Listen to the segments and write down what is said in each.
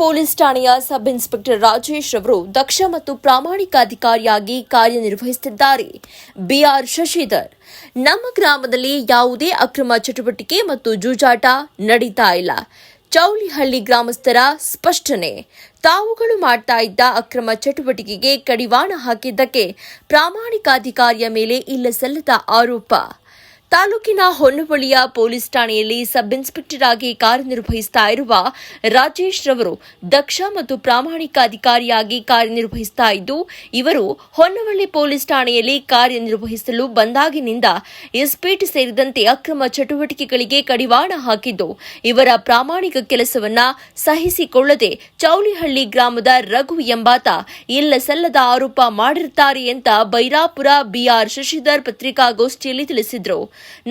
Police ಠಾಣೆಯ sub inspector Rajesh ಅವರು ದಕ್ಷ ಮತ್ತು ಪ್ರಾಮಾಣಿಕ ಅಧಿಕಾರಿಯಾಗಿ ಕಾರ್ಯನಿರ್ವಹಿಸುತ್ತಿದ್ದಾರೆ. ಬಿಆರ್ ಶಶಿಧರ್, ನಮ್ಮ ಗ್ರಾಮದಲ್ಲಿ ಯಾವುದೇ ಅಕ್ರಮ ಚಟುವಟಿಕೆ ಮತ್ತು ಜೂಜಾಟ ನಡೀತಾ ಇಲ್ಲ. ಚೌಳಿಹಳ್ಳಿ ಗ್ರಾಮಸ್ಥರ ಸ್ಪಷ್ಟನೆ. ತಾವುಗಳು ಮಾಡ್ತಾ ಇದ್ದ ಅಕ್ರಮ ಚಟುವಟಿಕೆಗೆ ಕಡಿವಾಣ ಹಾಕಿದ್ದಕ್ಕೆ ಪ್ರಾಮಾಣಿಕ ಅಧಿಕಾರಿಯ ಮೇಲೆ ಇಲ್ಲಸಲ್ಲದ ಆರೋಪ. ತಾಲೂಕಿನ ಹೊನ್ನವಳ್ಳಿಯ ಪೊಲೀಸ್ ಠಾಣೆಯಲ್ಲಿ ಸಬ್ ಇನ್ಸ್ಪೆಕ್ಟರ್ ಆಗಿ ಕಾರ್ಯನಿರ್ವಹಿಸುತ್ತಾ ಇರುವ ರಾಜೇಶ್ ರವರು ದಕ್ಷ ಮತ್ತು ಪ್ರಾಮಾಣಿಕ ಅಧಿಕಾರಿಯಾಗಿ ಕಾರ್ಯನಿರ್ವಹಿಸುತ್ತಾ ಇದ್ದು, ಇವರು ಹೊನ್ನವಳ್ಳಿ ಪೊಲೀಸ್ ಠಾಣೆಯಲ್ಲಿ ಕಾರ್ಯನಿರ್ವಹಿಸಲು ಬಂದಾಗಿನಿಂದ ಇಸ್ಪೀಟ್ ಸೇರಿದಂತೆ ಅಕ್ರಮ ಚಟುವಟಿಕೆಗಳಿಗೆ ಕಡಿವಾಣ ಹಾಕಿದ್ದು, ಇವರ ಪ್ರಾಮಾಣಿಕ ಕೆಲಸವನ್ನ ಸಹಿಸಿಕೊಳ್ಳದೆ ಚೌಳಿಹಳ್ಳಿ ಗ್ರಾಮದ ರಘು ಎಂಬಾತ ಇಲ್ಲಸಲ್ಲದ ಆರೋಪ ಮಾಡಿರುತ್ತಾರೆ ಅಂತ ಬೈರಾಪುರ ಬಿಆರ್ ಶಶಿಧರ್ ಪತ್ರಿಕಾಗೋಷ್ಠಿಯಲ್ಲಿ ತಿಳಿಸಿದರು.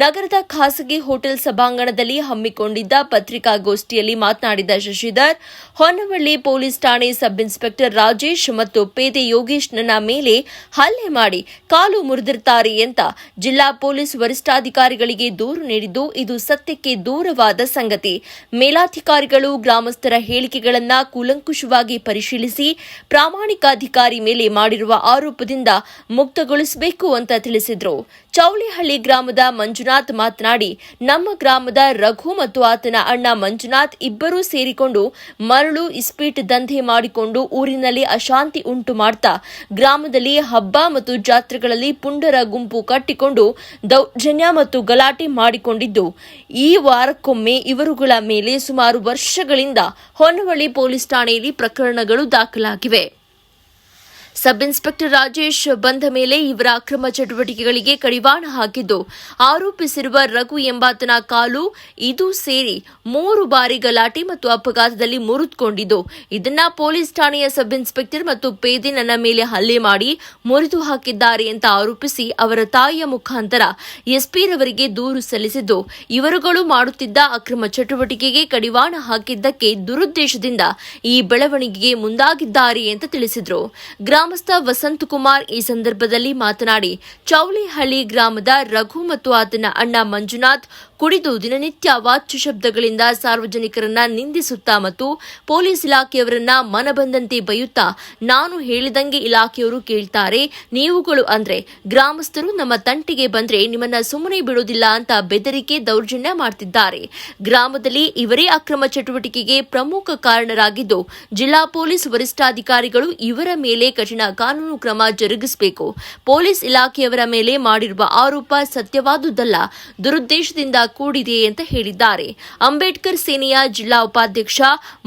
ನಗರದ ಖಾಸಗಿ ಹೋಟೆಲ್ ಸಭಾಂಗಣದಲ್ಲಿ ಹಮ್ಮಿಕೊಂಡಿದ್ದ ಪತ್ರಿಕಾಗೋಷ್ಠಿಯಲ್ಲಿ ಮಾತನಾಡಿದ ಶಶಿಧರ್, ಹೊನ್ನವಳ್ಳಿ ಪೊಲೀಸ್ ಠಾಣೆ ಸಬ್ ಇನ್ಸ್ಪೆಕ್ಟರ್ ರಾಜೇಶ್ ಮತ್ತು ಪೇದೆ ಯೋಗೇಶ್ ನನ್ನ ಮೇಲೆ ಹಲ್ಲೆ ಮಾಡಿ ಕಾಲು ಮುರಿದಿರುತ್ತಾರೆ ಅಂತ ಜಿಲ್ಲಾ ಪೊಲೀಸ್ ವರಿಷ್ಠಾಧಿಕಾರಿಗಳಿಗೆ ದೂರು ನೀಡಿದ್ದು, ಇದು ಸತ್ಯಕ್ಕೆ ದೂರವಾದ ಸಂಗತಿ. ಮೇಲಾಧಿಕಾರಿಗಳು ಗ್ರಾಮಸ್ಥರ ಹೇಳಿಕೆಗಳನ್ನು ಕೂಲಂಕುಷವಾಗಿ ಪರಿಶೀಲಿಸಿ ಪ್ರಾಮಾಣಿಕ ಅಧಿಕಾರಿ ಮೇಲೆ ಮಾಡಿರುವ ಆರೋಪದಿಂದ ಮುಕ್ತಗೊಳಿಸಬೇಕು ಅಂತ ತಿಳಿಸಿದರು. ಚೌಳಿಹಳ್ಳಿ ಗ್ರಾಮದ ಮಂಜುನಾಥ್ ಮಾತನಾಡಿ, ನಮ್ಮ ಗ್ರಾಮದ ರಘು ಮತ್ತು ಆತನ ಅಣ್ಣ ಮಂಜುನಾಥ್ ಇಬ್ಬರೂ ಸೇರಿಕೊಂಡು ಮರಳು ಇಸ್ಪೀಟ್ ದಂಧೆ ಮಾಡಿಕೊಂಡು ಊರಿನಲ್ಲಿ ಅಶಾಂತಿ ಉಂಟು ಮಾಡ್ತಾ ಗ್ರಾಮದಲ್ಲಿ ಹಬ್ಬ ಮತ್ತು ಜಾತ್ರೆಗಳಲ್ಲಿ ಪುಂಡರ ಗುಂಪು ಕಟ್ಟಿಕೊಂಡು ದೌರ್ಜನ್ಯ ಮತ್ತು ಗಲಾಟೆ ಮಾಡಿಕೊಂಡಿದ್ದು, ಈ ವಾರಕ್ಕೊಮ್ಮೆ ಇವರುಗಳ ಮೇಲೆ ಸುಮಾರು ವರ್ಷಗಳಿಂದ ಹೊನ್ನವಳ್ಳಿ ಪೊಲೀಸ್ ಠಾಣೆಯಲ್ಲಿ ಪ್ರಕರಣಗಳು ದಾಖಲಾಗಿವೆ. ಸಬ್ ಇನ್ಸ್ಪೆಕ್ಟರ್ ರಾಜೇಶ್ ಬಂದ ಮೇಲೆ ಇವರ ಅಕ್ರಮ ಚಟುವಟಿಕೆಗಳಿಗೆ ಕಡಿವಾಣ ಹಾಕಿದ್ದು, ಆರೋಪಿಸಿರುವ ರಘು ಎಂಬಾತನ ಕಾಲು ಇದು ಸೇರಿ 3 ಬಾರಿ ಗಲಾಟೆ ಮತ್ತು ಅಪಘಾತದಲ್ಲಿ ಮುರಿದುಕೊಂಡಿದ್ದು, ಇದನ್ನ ಪೊಲೀಸ್ ಠಾಣೆಯ ಸಬ್ ಇನ್ಸ್ಪೆಕ್ಟರ್ ಮತ್ತು ಪೇದೆ ನನ್ನ ಮೇಲೆ ಹಲ್ಲೆ ಮಾಡಿ ಮುರಿದು ಹಾಕಿದ್ದಾರೆ ಅಂತ ಆರೋಪಿಸಿ ಅವರ ತಾಯಿಯ ಮುಖಾಂತರ ಎಸ್ಪಿರವರಿಗೆ ದೂರು ಸಲ್ಲಿಸಿದ್ದು, ಇವರುಗಳು ಮಾಡುತ್ತಿದ್ದ ಅಕ್ರಮ ಚಟುವಟಿಕೆಗೆ ಕಡಿವಾಣ ಹಾಕಿದ್ದಕ್ಕೆ ದುರುದ್ದೇಶದಿಂದ ಈ ಬೆಳವಣಿಗೆಗೆ ಮುಂದಾಗಿದ್ದಾರೆ ಅಂತ ತಿಳಿಸಿದರು. ಗ್ರಾಮಸ್ಥ ವಸಂತಕುಮಾರ್ ಈ ಸಂದರ್ಭದಲ್ಲಿ ಮಾತನಾಡಿ, ಚೌಳಿಹಳ್ಳಿ ಗ್ರಾಮದ ರಘು ಮತ್ತು ಆತನ ಅಣ್ಣ ಮಂಜುನಾಥ್ ಕುಡಿದು ದಿನನಿತ್ಯ ವಾಚ್ಯ ಶಬ್ದಗಳಿಂದ ಸಾರ್ವಜನಿಕರನ್ನ ನಿಂದಿಸುತ್ತಾ ಮತ್ತು ಪೊಲೀಸ್ ಇಲಾಖೆಯವರನ್ನ ಮನಬಂದಂತೆ ಬೈಯುತ್ತಾ, ನಾನು ಹೇಳಿದಂಗೆ ಇಲಾಖೆಯವರು ಕೇಳ್ತಾರೆ, ನೀವುಗಳು ಅಂದ್ರೆ ಗ್ರಾಮಸ್ಥರು ನಮ್ಮ ತಂಟೆಗೆ ಬಂದ್ರೆ ನಿಮ್ಮನ್ನ ಸುಮ್ಮನೆ ಬಿಡೋದಿಲ್ಲ ಅಂತ ಬೆದರಿಕೆ ದೌರ್ಜನ್ಯ ಮಾಡ್ತಿದ್ದಾರೆ. ಗ್ರಾಮದಲ್ಲಿ ಇವರೇ ಅಕ್ರಮ ಚಟುವಟಿಕೆಗೆ ಪ್ರಮುಖ ಕಾರಣರಾಗಿದ್ದು, ಜಿಲ್ಲಾ ಪೊಲೀಸ್ ವರಿಷ್ಠಾಧಿಕಾರಿಗಳು ಇವರ ಮೇಲೆ ಕಠಿಣ ಕಾನೂನು ಕ್ರಮ ಜರುಗಿಸಬೇಕು. ಪೊಲೀಸ್ ಇಲಾಖೆಯವರ ಮೇಲೆ ಮಾಡಿರುವ ಆರೋಪ ಸತ್ಯವಾದುದಲ್ಲ, ದುರುದ್ದೇಶದಿಂದ ಕೂಡಿದೆ ಅಂತ ಹೇಳಿದ್ದಾರೆ. ಅಂಬೇಡ್ಕರ್ ಸೇನೆಯ ಜಿಲ್ಲಾ ಉಪಾಧ್ಯಕ್ಷ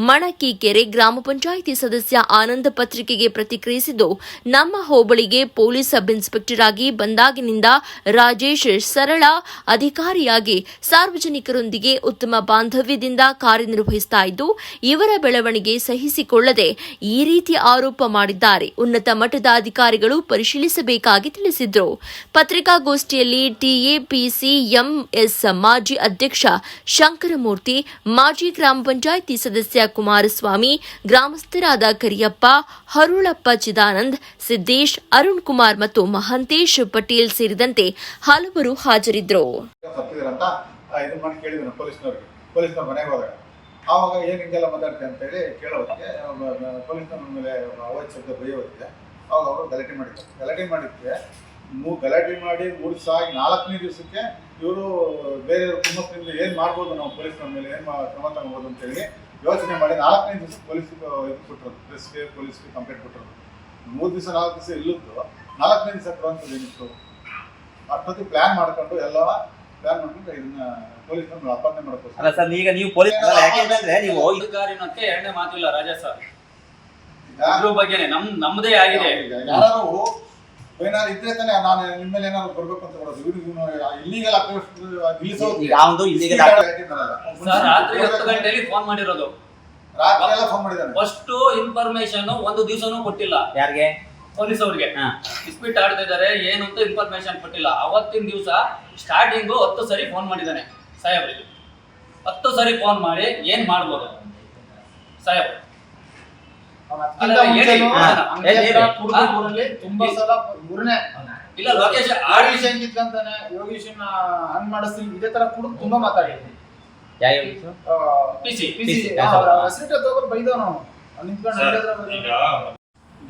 ಮಣಕೀಕೆರೆ ಗ್ರಾಮ ಪಂಚಾಯಿತಿ ಸದಸ್ಯ ಆನಂದ ಪತ್ರಿಕೆಗೆ ಪ್ರತಿಕ್ರಿಯಿಸಿದ್ದು, ನಮ್ಮ ಹೋಬಳಿಗೆ ಪೊಲೀಸ್ ಸಬ್ ಇನ್ಸ್ಪೆಕ್ಟರ್ ಆಗಿ ಬಂದಾಗಿನಿಂದ ರಾಜೇಶ್ ಸರಳ ಅಧಿಕಾರಿಯಾಗಿ ಸಾರ್ವಜನಿಕರೊಂದಿಗೆ ಉತ್ತಮ ಬಾಂಧವ್ಯದಿಂದ ಕಾರ್ಯನಿರ್ವಹಿಸುತ್ತಾ ಇದ್ದು, ಇವರ ಬೆಳವಣಿಗೆ ಸಹಿಸಿಕೊಳ್ಳದೆ ಈ ರೀತಿ ಆರೋಪ ಮಾಡಿದ್ದಾರೆ. ಉನ್ನತ ಮಟ್ಟದ ಅಧಿಕಾರಿಗಳು ಪರಿಶೀಲಿಸಬೇಕಾಗಿ ತಿಳಿಸಿದರು. ಪತ್ರಿಕಾಗೋಷ್ಠಿಯಲ್ಲಿ ಟಿಎಪಿಸಿಎಂಎಸ್ ಮಾಜಿ ಅಧ್ಯಕ್ಷ ಶಂಕರಮೂರ್ತಿ, ಮಾಜಿ ಗ್ರಾಮ ಪಂಚಾಯಿತಿ ಸದಸ್ಯ ಕುಮಾರಸ್ವಾಮಿ, ಗ್ರಾಮಸ್ಥರಾದ ಕರಿಯಪ್ಪ, ಹರುಳಪ್ಪ, ಚಿದಾನಂದ್, ಸಿದ್ದೇಶ್, ಅರುಣ್ ಕುಮಾರ್ ಮತ್ತು ಮಹಂತೇಶ್ ಪಟೇಲ್ ಸೇರಿದಂತೆ ಹಲವರು ಹಾಜರಿದ್ದರು. ಆವಾಗ ಏನು ಹಿಂಗೆಲ್ಲ ಮಾತಾಡ್ತೀವಿ ಅಂತೇಳಿ ಕೇಳೋದಕ್ಕೆ ಪೊಲೀಸ್ನವ್ರ ಮೇಲೆ ಅವಾಜ್ ಶಬ್ದ ಬೈಯೋದಕ್ಕೆ ಅವಾಗ ಅವರು ಗಲಾಟೆ ಮಾಡಿದ್ದಕ್ಕೆ ಗಲಾಟೆ ಮಾಡಿ ಮುಗಿಸಾಗಿ 4ನೇ ದಿವಸಕ್ಕೆ ಇವರು ಬೇರೆ ಕುಮ್ಮಕ್ಕಿಂದ ಏನು ಮಾಡ್ಬೋದು, ನಾವು ಪೊಲೀಸ್ನವ್ರ ಮೇಲೆ ಏನು ಕ್ರಮ ತಗೋಬೋದು ಅಂತೇಳಿ ಯೋಚನೆ ಮಾಡಿ 4ನೇ ದಿವಸ ಪೊಲೀಸ್ಗೆ ಇದು ಕೊಟ್ಟರು, ಪ್ರೆಸ್ಗೆ ಪೊಲೀಸ್ಗೆ ಕಂಪ್ಲೇಂಟ್ ಕೊಟ್ಟರು. 3 ದಿವಸ 4 ದಿವಸ ಇಲ್ಲಿದ್ದು 4ನೇ ದಿವಸ ಕೊಡುವಂಥದ್ದು ಏನಿತ್ತು, ಅಷ್ಟೊತ್ತಿಗೆ ಪ್ಲ್ಯಾನ್ ಮಾಡ್ಕೊಂಡು ಎಲ್ಲ ಪ್ಲಾನ್ ಮಾಡ್ಕೊಂಡು ಇದನ್ನ ಪೊಲೀಸ್ನವ್ರನ್ನ ಅಪಾರ್ನೆ ಮಾಡ್ಕೋತಾರೆ. ಅಲ್ಲ ಸರ್, ಈಗ ನೀವು ಪೊಲೀಸ್ ಯಾಕೆಂದ್ರೆ ನೀವು ಅಧಿಕಾರಿನಕ್ಕೆ ಎರಡನೇ ಮಾತಿಲ್ಲ ರಾಜಾ ಸರ್, ಇದ್ರ ಬಗ್ಗೆನೇ ನಮ್ಮದೇ ಆಗಿದೆ. ಯಾರು ಏನಾದ್ರು ಇದ್ರೆ ತಾನೆ ನಾನು ನಿಮ್ಮ ಮೇಲೆ ಏನಾದ್ರು ಬರ್ಬೇಕು ಅಂತ ಬರೋದು. ಇಲ್ಲಿಗಲ್ ಸರ್ ರಾತ್ರಿ 10 ಗಂಟೆಯಲ್ಲಿ ಫೋನ್ ಮಾಡಿರೋದು, ರಾತ್ರಿ ಎಲ್ಲ ಫೋನ್ ಮಾಡಿದ್ದಾನೆ. ಫಸ್ಟ್ ಇನ್ಫಾರ್ಮೇಶನ್ ಒಂದು ದಿವಸನೂ ಕೊಟ್ಟಿಲ್ಲ. ಯಾರಿಗೆ? ಪೊಲೀಸ್ ಅವ್ರಿಗೆ. ಇಸ್ಪೀಟ್ ಆಡ್ತಾ ಇದಾರೆ ಏನು ಅಂತ ಇನ್ಫಾರ್ಮೇಶನ್ ಕೊಟ್ಟಿಲ್ಲ. ಅವತ್ತಿನ ದಿವಸ ಸ್ಟಾರ್ಟಿಂಗು 10 ಸರಿ ಫೋನ್ ಮಾಡಿದ್ದಾನೆ ಸಾಹೇಬ್ರಿಗೆ. 10 ಸರಿ ಫೋನ್ ಮಾಡಿ ಏನ್ ಮಾಡ್ಬೋದು ಸಾಹೇಬ್? ತುಂಬಾ ಸಲ ಇಲ್ಲ ಲೋಕೇಶ್ ಆಡಿಷನ್ ಹೆಂಗಿತ್ತಂತಾನೆ ಯೋಗೇಶನ್ ಹಂಗ್ ಮಾಡಿಸ್ತೀನಿ ಇದೇ ತರ ಕೂಡ ತುಂಬಾ ಮಾತಾಡಿದ್ವಿ. ಯಾವ ಪಿಸಿ ಬೈದವನು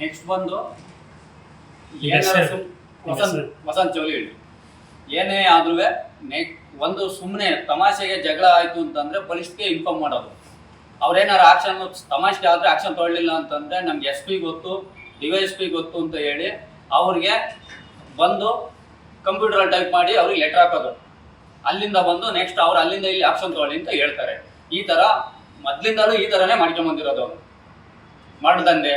ನೆಕ್ಸ್ಟ್ ಬಂದು ಈಗ ಸರ್, ವಸಂತ್ ಚೌಲಿ ಹೇಳಿ, ಏನೇ ಆದ್ರೂ ಒಂದು ಸುಮ್ಮನೆ ತಮಾಷೆಗೆ ಜಗಳ ಆಯ್ತು ಅಂತಂದ್ರೆ ಪೊಲೀಸ್ಗೆ ಇನ್ಫಾರ್ಮ್ ಮಾಡೋದು. ಅವ್ರೇನಾರು ಆಕ್ಷನ್ ತಮಾಷೆಗೆ ಆದ್ರೆ ಆಕ್ಷನ್ ತೊಗೊಳ್ಳಿಲ್ಲ ಅಂತಂದ್ರೆ ನಮ್ಗೆ SP ಗೊತ್ತು, DYSP ಗೊತ್ತು ಅಂತ ಹೇಳಿ ಅವ್ರಿಗೆ ಬಂದು ಕಂಪ್ಯೂಟರ್ ಟೈಪ್ ಮಾಡಿ ಅವ್ರಿಗೆ ಲೆಟರ್ ಹಾಕೋದು. ಅಲ್ಲಿಂದ ಬಂದು ನೆಕ್ಸ್ಟ್ ಅವ್ರು ಅಲ್ಲಿಂದ ಇಲ್ಲಿ ಆಕ್ಷನ್ ತೊಗೊಳ್ಳಿ ಅಂತ ಹೇಳ್ತಾರೆ. ಈ ತರ ಮೊದ್ಲಿಂದಲೂ ಈ ತರನೇ ಮಾಡ್ಕೊಂಬಂದಿರೋದು ಅವ್ರು ಮಾಡ್ದಂಗೆ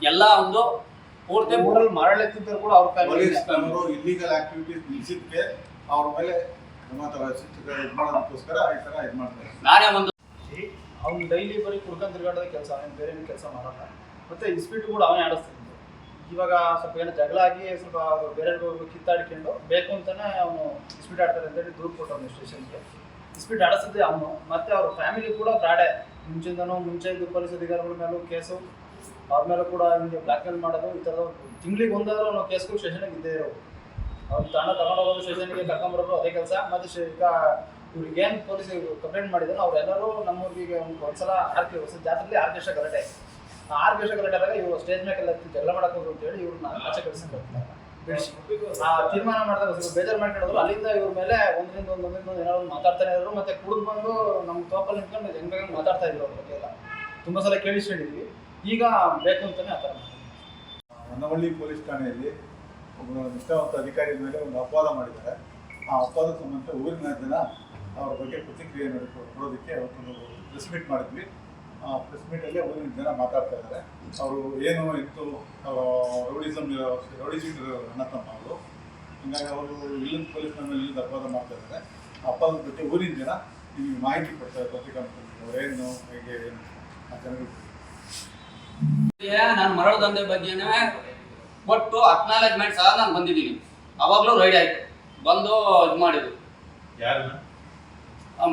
ಎಲ್ಲ ಒಂದು ಪೂರ್ತಿ ಊರಲ್ಲಿ ಮರಳೆತ್ತಿದ್ದರು ಕೂಡ ಅವ್ರ ಪೊಲೀಸ್ ಇಲ್ಲಿಗಲ್ ಆಕ್ಟಿವಿಟೀಸ್ ನಿಲ್ಸಿದ್ಕೆ ಅವ್ರ ಮೇಲೆ ಮಾಡೋದಕ್ಕೋಸ್ಕರ ಈ ತರ ಇದು ಮಾಡ್ತಾರೆ. ನಾನೇ ಒಂದು ಅವ್ನು ಡೈಲಿ ಬರೀ ಕುಡ್ಕೊಂಡು ತಿರ್ಗಾಡೋದ ಕೆಲಸ, ಅವನು ಬೇರೆ ಕೆಲಸ ಮಾಡಲ್ಲ. ಮತ್ತೆ ಇಸ್ಪೀಟು ಕೂಡ ಅವನೇ ಆಡಿಸ್ತಿದ್ದ. ಇವಾಗ ಸ್ವಲ್ಪ ಏನೋ ಜಗಳ ಆಗಿ ಸ್ವಲ್ಪ ಬೇರೆ ಕಿತ್ತಾಡ್ಕೊಂಡು ಬೇಕು ಅಂತಾನೆ ಅವನು ಇಸ್ಪೀಟ್ ಆಡ್ತಾರೆ ಅಂತೇಳಿ ದೂರು ಕೊಟ್ಟವನು ಸ್ಟೇಷನ್ಗೆ. ಇಸ್ಪೀಟ್ ಆಡಿಸಿದ್ದೆ ಅವನು. ಮತ್ತೆ ಅವ್ರ ಫ್ಯಾಮಿಲಿ ಕೂಡ ಫ್ರಾಡೆ. ಮುಂಚೆ ಇದ್ದು ಪೊಲೀಸ್ ಅಧಿಕಾರಿಗಳ ಮೇಲೂ ಕೇಸು, ಅವ್ರ ಮೇಲೂ ಕೂಡ ಹಿಂಗೆ ಬ್ಲ್ಯಾಕ್ ಮೇಲ್ ಮಾಡೋದು, ಈ ಥರದ ತಿಂಗಳಿಗೆ ಒಂದಾದ್ರೂ ನಾವು ಕೇಸ್ಗಳು ಸ್ಟೇಷನ್ಗೆ ಇದ್ದೇ ಇರೋದು. ಅವ್ರು ತಂಡ ತಗೊಂಡೋಗೋದು ಸ್ಟೇಷನ್ಗೆ ಕರ್ಕೊಂಬರೋದು ಅದೇ ಕೆಲಸ. ಮತ್ತು ಈಗ ಇವ್ರಿಗೇನು ಪೊಲೀಸ್ ಕಂಪ್ಲೇಂಟ್ ಮಾಡಿದ್ರು ಅವರೆಲ್ಲರೂ ನಮ್ಮೂರಿಗೆ ಒಂದ್ಸಲ ಹೊಸ ಜಾತ್ರೆಯಲ್ಲಿ ಆರ್ಕೆಸ್ಟ್ರಾ ಗಲಾಟೆ. ಆ ಆರ್ಕೆಸ್ಟ್ರಾ ಗಲಾಟೆದಾಗ ಇವರು ಸ್ಟೇಜ್ ಮೇಲೆಲ್ಲ ಜಗಳ ಮಾಡಕ್ಕೆ ಹೋದ್ರು ಅಂತೇಳಿ ಇವ್ರನ್ನ ಆಚೆ ಕಳಿಸ್ಕೊಂಡು ಬಿಡಿಸಿ ಆ ತೀರ್ಮಾನ ಮಾಡಿದಾಗ ಬೇಜಾರು ಮಾಡ್ಕೊಂಡ್ರು. ಅಲ್ಲಿಂದ ಇವ್ರ ಮೇಲೆ ಒಂದರಿಂದ ಏನಾದ್ರು ಮಾತಾಡ್ತಾನೆ ಇದ್ರು. ಮತ್ತೆ ಕುಡಿದು ಬಂದು ನಮ್ಮ ತೋಪಲ್ಲಿ ನಿಂತ್ಕೊಂಡು ಹೆಂಗೆ ಮಾತಾಡ್ತಾ ಇದ್ರು ಅವ್ರ ಬಗ್ಗೆ ಎಲ್ಲ ತುಂಬ ಸಲ ಕೇಳಿಸ್ಕೊಂಡಿದ್ವಿ. ಈಗ ಬೇಕು ಅಂತಾನೆ ಆ ಥರ ಹೊನ್ನವಳ್ಳಿ ಪೊಲೀಸ್ ಠಾಣೆಯಲ್ಲಿ ಒಬ್ಬ ನಿಷ್ಠಾವಂತ ಅಧಿಕಾರಿ ಮೇಲೆ ಒಂದು ಅಪವಾದ ಮಾಡಿದ್ದಾರೆ. ಆ ಅಪವಾದಕ್ಕೆ ಸಂಬಂಧ ಊರಿನ ಜನ ಅವ್ರ ಬಗ್ಗೆ ಪ್ರತಿಕ್ರಿಯೆ ಕೊಡೋದಕ್ಕೆ ಅವತ್ತೊಂದು ಪ್ರೆಸ್ ಮೀಟ್ ಮಾಡಿದ್ವಿ. ಆ ಪ್ರೆಸ್ ಮೀಟಲ್ಲಿ ಊರಿನ ಜನ ಮಾತಾಡ್ತಾ ಇದ್ದಾರೆ. ಅವರು ಏನು ಇತ್ತು ರೌಡಿಸಮ್ ಅಣ್ಣ ತಮ್ಮ ಅವರು, ಹೀಗಾಗಿ ಅವರು ಇಲ್ಲಿಂದ ಪೊಲೀಸ್ ಮೇಲೆ ಇಲ್ಲಿಂದ ಅಪವಾದ ಮಾಡ್ತಾ ಇದ್ದಾರೆ. ಆ ಅಪವಾದದ ಬಗ್ಗೆ ಊರಿನ ಜನ ನಿಮಗೆ ಮಾಹಿತಿ ಕೊಡ್ತಾರೆ ಪತ್ರಿಕಾಂಶದಲ್ಲಿ ಅವರೇನು ಹೇಗೆ ಏನು ಆ ಜನರಿಗೆ. ನಾನು ಮರಳು ದಂಧೆ ಬಗ್ಗೆನೇ ಒಟ್ಟು ಅಕ್ನಾಲೆಜ್ಮೆಂಟ್ ಸಹ ನಾನು ಬಂದಿದ್ದೀನಿ. ಅವಾಗಲೂ ರೈಡ್ ಆಯ್ತು, ಬಂದು ಇದು ಮಾಡಿದ್ರು.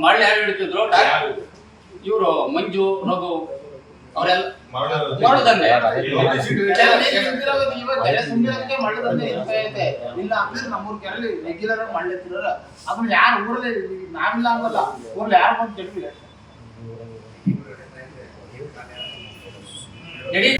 ಮರಳು ಯಾರು ಹಿಡಿತಿದ್ರು? ಇವರು ಮಂಜು, ರಘು ಅವರೆಲ್ಲ ಮರಳು ದಂಧೆ. ಇಲ್ಲ ಅಂದ್ರೆ ನಮ್ಮೂರ್ ಕೆರಳಿ ರೆಗ್ಯುಲರ್ ಆಗಿ ಮಾಡ್ಲಿತ್ತಿರ ಅದನ್ನ ಯಾರು ಊರಲ್ಲಿ ನಾವಿಲ್ಲ ಅನ್ನಲ್ಲ, ಊರಲ್ಲಿ ಯಾರು ಬಂದು ನಡಿ